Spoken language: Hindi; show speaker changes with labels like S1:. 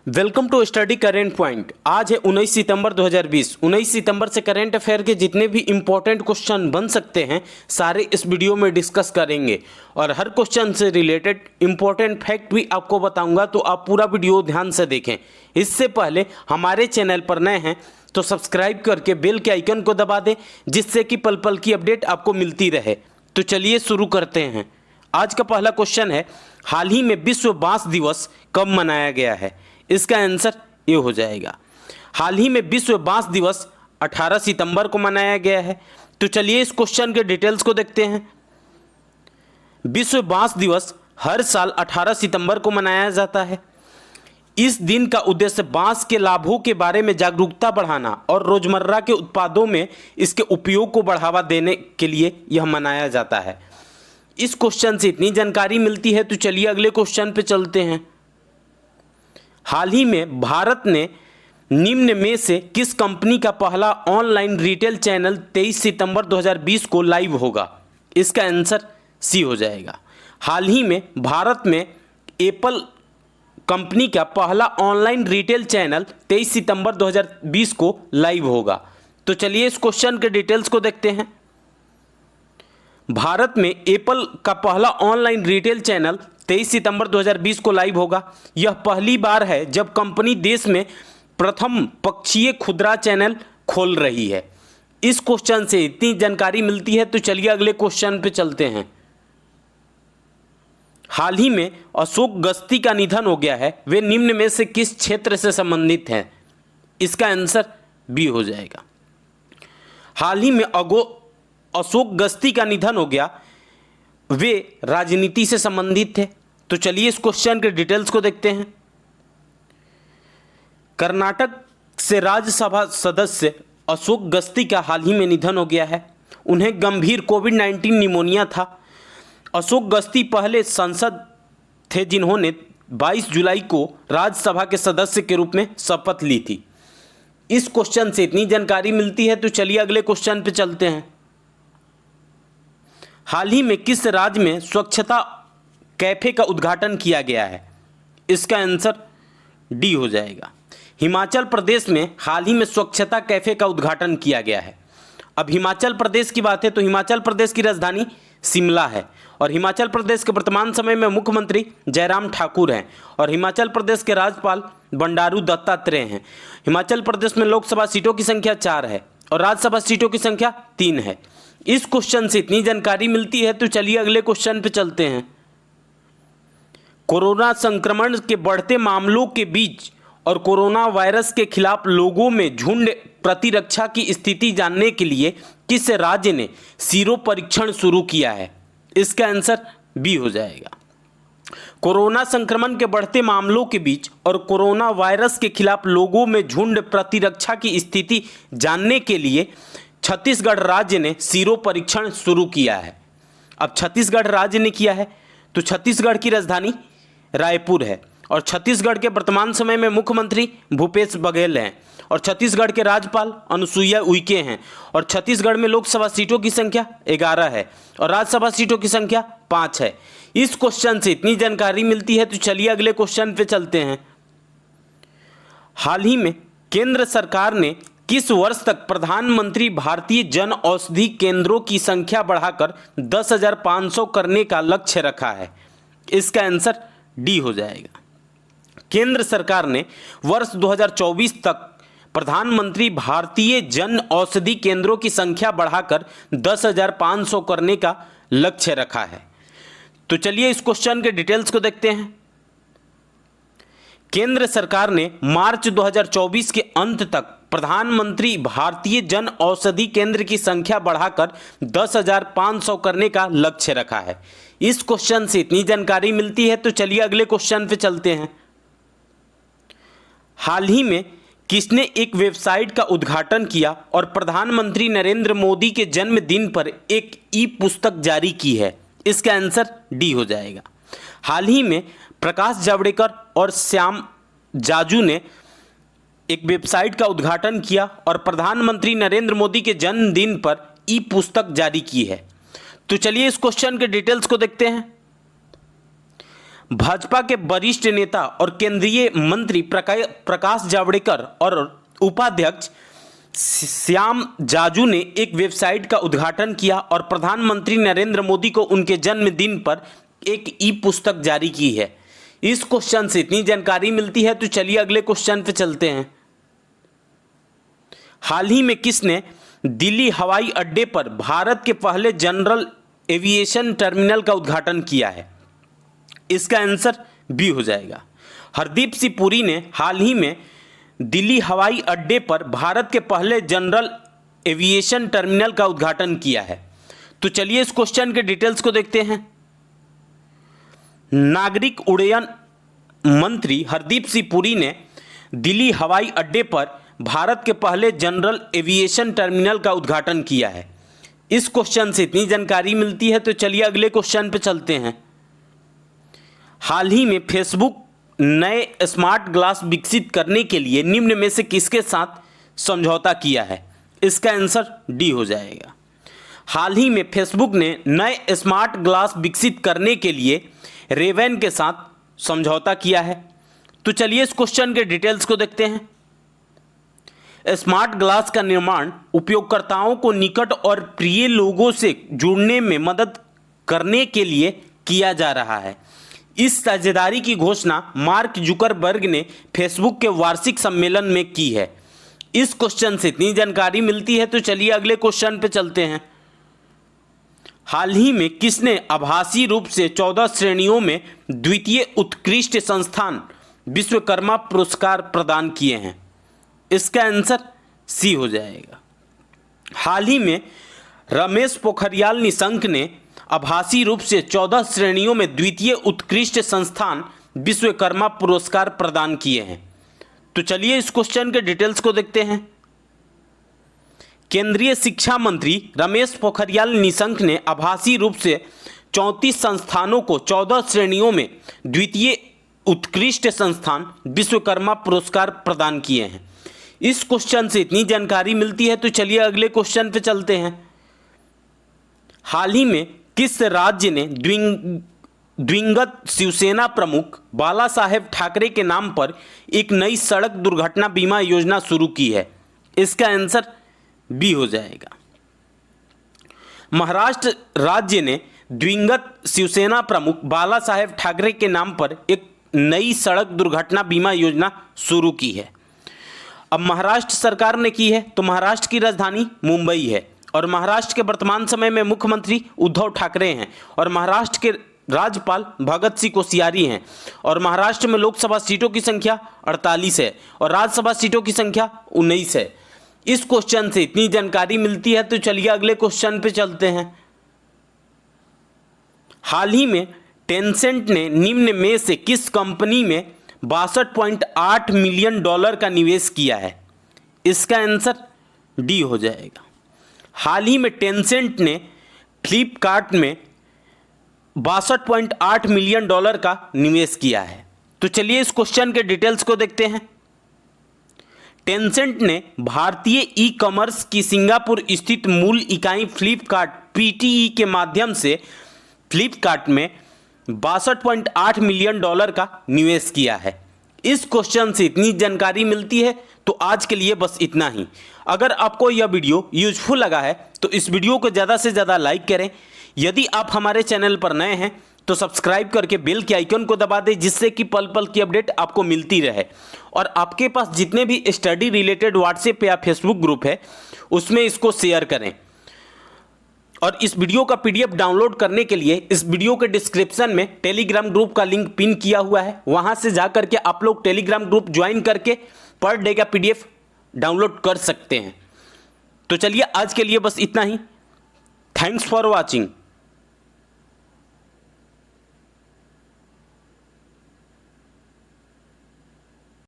S1: Welcome to study current point. आज है 19 सितंबर 2020। 19 सितंबर से करेंट अफेयर के जितने भी इंपॉर्टेंट क्वेश्चन बन सकते हैं सारे इस वीडियो में डिस्कस करेंगे और हर क्वेश्चन से रिलेटेड इंपॉर्टेंट फैक्ट भी आपको बताऊंगा, तो आप पूरा वीडियो ध्यान से देखें। इससे पहले हमारे चैनल पर नए हैं तो सब्सक्राइब करके बेल के आइकन को दबा दें, जिससे कि पल पल की अपडेट आपको मिलती रहे। तो चलिए शुरू करते हैं। आज का पहला क्वेश्चन है, हाल ही में विश्व बांस दिवस कब मनाया गया है? इसका आंसर ये हो जाएगा, हाल ही में विश्व बांस दिवस 18 सितंबर को मनाया गया है। तो चलिए इस क्वेश्चन के डिटेल्स को देखते हैं। विश्व बांस दिवस हर साल 18 सितंबर को मनाया जाता है। इस दिन का उद्देश्य बांस के लाभों के बारे में जागरूकता बढ़ाना और रोजमर्रा के उत्पादों में इसके उपयोग को बढ़ावा देने के लिए यह मनाया जाता है। इस क्वेश्चन से इतनी जानकारी मिलती है, तो चलिए अगले क्वेश्चन पे चलते हैं। हाल ही में भारत ने निम्न में से किस कंपनी का पहला ऑनलाइन रिटेल चैनल 23 सितंबर 2020 को लाइव होगा? इसका आंसर सी हो जाएगा। हाल ही में भारत में एप्पल कंपनी का पहला ऑनलाइन रिटेल चैनल 23 सितंबर 2020 को लाइव होगा। तो चलिए इस क्वेश्चन के डिटेल्स को देखते हैं। भारत में एप्पल का पहला ऑनलाइन रिटेल चैनल 23 सितंबर 2020 को लाइव होगा। यह पहली बार है जब कंपनी देश में प्रथम पक्षीय खुदरा चैनल खोल रही है। इस क्वेश्चन से इतनी जानकारी मिलती है, तो चलिए अगले क्वेश्चन पे चलते हैं। हाल ही में अशोक गस्ती का निधन हो गया है, वे निम्न में से किस क्षेत्र से संबंधित हैं? इसका आंसर बी हो जाएगा। हाल ही में अशोक गस्ती का निधन हो गया, वे राजनीति से संबंधित थे। तो चलिए इस क्वेश्चन के डिटेल्स को देखते हैं। कर्नाटक से राज्यसभा सदस्य अशोक गस्ती का हाल ही में निधन हो गया है। उन्हें गंभीर कोविड-19 निमोनिया था। अशोक गस्ती पहले सांसद थे जिन्होंने 22 जुलाई को राज्यसभा के सदस्य के रूप में शपथ ली थी। इस क्वेश्चन से इतनी जानकारी मिलती है, तो चलिए अगले क्वेश्चन पे चलते हैं। हाल ही में किस राज्य में स्वच्छता कैफे का उद्घाटन किया गया है? इसका आंसर डी हो जाएगा। हिमाचल प्रदेश में हाल ही में स्वच्छता कैफे का उद्घाटन किया गया है। अब हिमाचल प्रदेश की बात है तो हिमाचल प्रदेश की राजधानी शिमला है और हिमाचल प्रदेश के वर्तमान समय में मुख्यमंत्री जयराम ठाकुर हैं और हिमाचल प्रदेश के राज्यपाल बंडारू दत्तात्रेय हैं। हिमाचल प्रदेश में लोकसभा सीटों की संख्या 4 है और राज्यसभा सीटों की संख्या 3 है। इस क्वेश्चन से इतनी जानकारी मिलती है, तो चलिए अगले क्वेश्चन पे चलते हैं। कोरोना संक्रमण के बढ़ते मामलों के बीच और कोरोना वायरस के खिलाफ लोगों में झुंड प्रतिरक्षा की स्थिति जानने के लिए किस राज्य ने सीरो परीक्षण शुरू किया है? इसका आंसर बी हो जाएगा। कोरोना संक्रमण के बढ़ते मामलों के बीच और कोरोना वायरस के खिलाफ लोगों में झुंड प्रतिरक्षा की स्थिति जानने के लिए छत्तीसगढ़ राज्य ने सीरो परीक्षण शुरू किया है। अब छत्तीसगढ़ राज्य ने किया है तो छत्तीसगढ़ की राजधानी रायपुर है और छत्तीसगढ़ के वर्तमान समय में मुख्यमंत्री भूपेश बघेल हैं और छत्तीसगढ़ के राज्यपाल अनुसुईया उइके हैं और छत्तीसगढ़ में लोकसभा सीटों की संख्या 11 है और राज्यसभा सीटों की संख्या 5 है। इस क्वेश्चन से इतनी जानकारी मिलती है, तो चलिए अगले क्वेश्चन पे चलते हैं। हाल ही में केंद्र सरकार ने किस वर्ष तक प्रधानमंत्री भारतीय जन औषधि केंद्रों की संख्या बढ़ाकर 10,500 करने का लक्ष्य रखा है? इसका आंसर डी हो जाएगा। केंद्र सरकार ने वर्ष 2024 तक प्रधानमंत्री भारतीय जन औषधि केंद्रों की संख्या बढ़ाकर 10,500 करने का लक्ष्य रखा है। तो चलिए इस क्वेश्चन के डिटेल्स को देखते हैं। केंद्र सरकार ने मार्च 2024 के अंत तक प्रधानमंत्री भारतीय जन औषधि केंद्र की संख्या बढ़ाकर 10,500 करने का लक्ष्य रखा है। इस क्वेश्चन से इतनी जानकारी मिलती है, तो चलिए अगले क्वेश्चन पे चलते हैं। हाल ही में किसने एक वेबसाइट का उद्घाटन किया और प्रधानमंत्री नरेंद्र मोदी के जन्मदिन पर एक ई पुस्तक जारी की है? इसका आंसर डी हो जाएगा। हाल ही में प्रकाश जावड़ेकर और श्याम जाजू ने एक वेबसाइट का उद्घाटन किया और प्रधानमंत्री नरेंद्र मोदी के जन्मदिन पर ई पुस्तक जारी की है। तो चलिए इस क्वेश्चन के डिटेल्स को देखते हैं। भाजपा के वरिष्ठ नेता और केंद्रीय मंत्री प्रकाश जावड़ेकर और उपाध्यक्ष श्याम जाजू ने एक वेबसाइट का उद्घाटन किया और प्रधानमंत्री नरेंद्र मोदी को उनके जन्मदिन पर एक ई पुस्तक जारी की है। इस क्वेश्चन से इतनी जानकारी मिलती है, तो चलिए अगले क्वेश्चन पे चलते हैं। हाल ही में किसने दिल्ली हवाई अड्डे पर भारत के पहले जनरल एविएशन टर्मिनल का उद्घाटन किया है? इसका आंसर बी हो जाएगा। हरदीप सिंह पुरी ने हाल ही में दिल्ली हवाई अड्डे पर भारत के पहले जनरल एविएशन टर्मिनल का उद्घाटन किया है। तो चलिए इस क्वेश्चन के डिटेल्स को देखते हैं। नागरिक उड्डयन मंत्री हरदीप सिंह पुरी ने दिल्ली हवाई अड्डे पर भारत के पहले जनरल एविएशन टर्मिनल का उद्घाटन किया है। इस क्वेश्चन से इतनी जानकारी मिलती है, तो चलिए अगले क्वेश्चन पे चलते हैं। हाल ही में फेसबुक नए स्मार्ट ग्लास विकसित करने के लिए निम्न में से किसके साथ समझौता किया है? इसका आंसर डी हो जाएगा। हाल ही में फेसबुक ने नए स्मार्ट ग्लास विकसित करने के लिए रेवेन के साथ समझौता किया है। तो चलिए इस क्वेश्चन के डिटेल्स को देखते हैं। स्मार्ट ग्लास का निर्माण उपयोगकर्ताओं को निकट और प्रिय लोगों से जुड़ने में मदद करने के लिए किया जा रहा है। इस साझेदारी की घोषणा मार्क जुकरबर्ग ने फेसबुक के वार्षिक सम्मेलन में की है। इस क्वेश्चन से इतनी जानकारी मिलती है, तो चलिए अगले क्वेश्चन पे चलते हैं। हाल ही में किसने आभासी रूप से 14 श्रेणियों में द्वितीय उत्कृष्ट संस्थान विश्वकर्मा पुरस्कार प्रदान किए हैं? इसका आंसर सी हो जाएगा। हाल ही में रमेश पोखरियाल निशंक ने आभासी रूप से 14 श्रेणियों में द्वितीय उत्कृष्ट संस्थान विश्वकर्मा पुरस्कार प्रदान किए हैं। तो चलिए इस क्वेश्चन के डिटेल्स को देखते हैं। केंद्रीय शिक्षा मंत्री रमेश पोखरियाल निशंक ने आभासी रूप से 34 संस्थानों को 14 श्रेणियों में द्वितीय उत्कृष्ट संस्थान विश्वकर्मा पुरस्कार प्रदान किए हैं। इस क्वेश्चन से इतनी जानकारी मिलती है, तो चलिए अगले क्वेश्चन पे चलते हैं। हाल ही में किस राज्य ने दिवंगत शिवसेना प्रमुख बाला साहेब ठाकरे के नाम पर एक नई सड़क दुर्घटना बीमा योजना शुरू की है? इसका आंसर बी हो जाएगा। महाराष्ट्र राज्य ने दिवंगत शिवसेना प्रमुख बाला साहेब ठाकरे के नाम पर एक नई सड़क दुर्घटना बीमा योजना शुरू की है। अब महाराष्ट्र सरकार ने की है, तो महाराष्ट्र की राजधानी मुंबई है और महाराष्ट्र के वर्तमान समय में मुख्यमंत्री उद्धव ठाकरे हैं और महाराष्ट्र के राज्यपाल भगत सिंह कोश्यारी हैं और महाराष्ट्र में लोकसभा सीटों की संख्या 48 है और राज्यसभा सीटों की संख्या 19 है। इस क्वेश्चन से इतनी जानकारी मिलती है, तो चलिए अगले क्वेश्चन पे चलते हैं। हाल ही में टेंसेंट ने निम्न में से किस कंपनी में 62.8 मिलियन डॉलर का निवेश किया है? इसका आंसर डी हो जाएगा। हाल ही में टेंसेंट ने फ्लिपकार्ट में 62.8 मिलियन डॉलर का निवेश किया है। तो चलिए इस क्वेश्चन के डिटेल्स को देखते हैं। टेंसेंट ने भारतीय ई कॉमर्स की सिंगापुर स्थित मूल इकाई फ्लिपकार्ट पीटीई के माध्यम से फ्लिपकार्ट में 62.8 मिलियन डॉलर का निवेश किया है। इस क्वेश्चन से इतनी जानकारी मिलती है, तो आज के लिए बस इतना ही। अगर आपको यह वीडियो यूजफुल लगा है तो इस वीडियो को ज़्यादा से ज़्यादा लाइक करें। यदि आप हमारे चैनल पर नए हैं तो सब्सक्राइब करके बेल के आइकन को दबा दें, जिससे कि पल पल की अपडेट आपको मिलती रहे। और आपके पास जितने भी स्टडी रिलेटेड व्हाट्सएप या फेसबुक ग्रुप है उसमें इसको शेयर करें। और इस वीडियो का पीडीएफ डाउनलोड करने के लिए इस वीडियो के डिस्क्रिप्शन में टेलीग्राम ग्रुप का लिंक पिन किया हुआ है, वहां से जा करके आप लोग टेलीग्राम ग्रुप ज्वाइन करके पर डे का पीडीएफ डाउनलोड कर सकते हैं। तो चलिए आज के लिए बस इतना ही। Thanks for watching.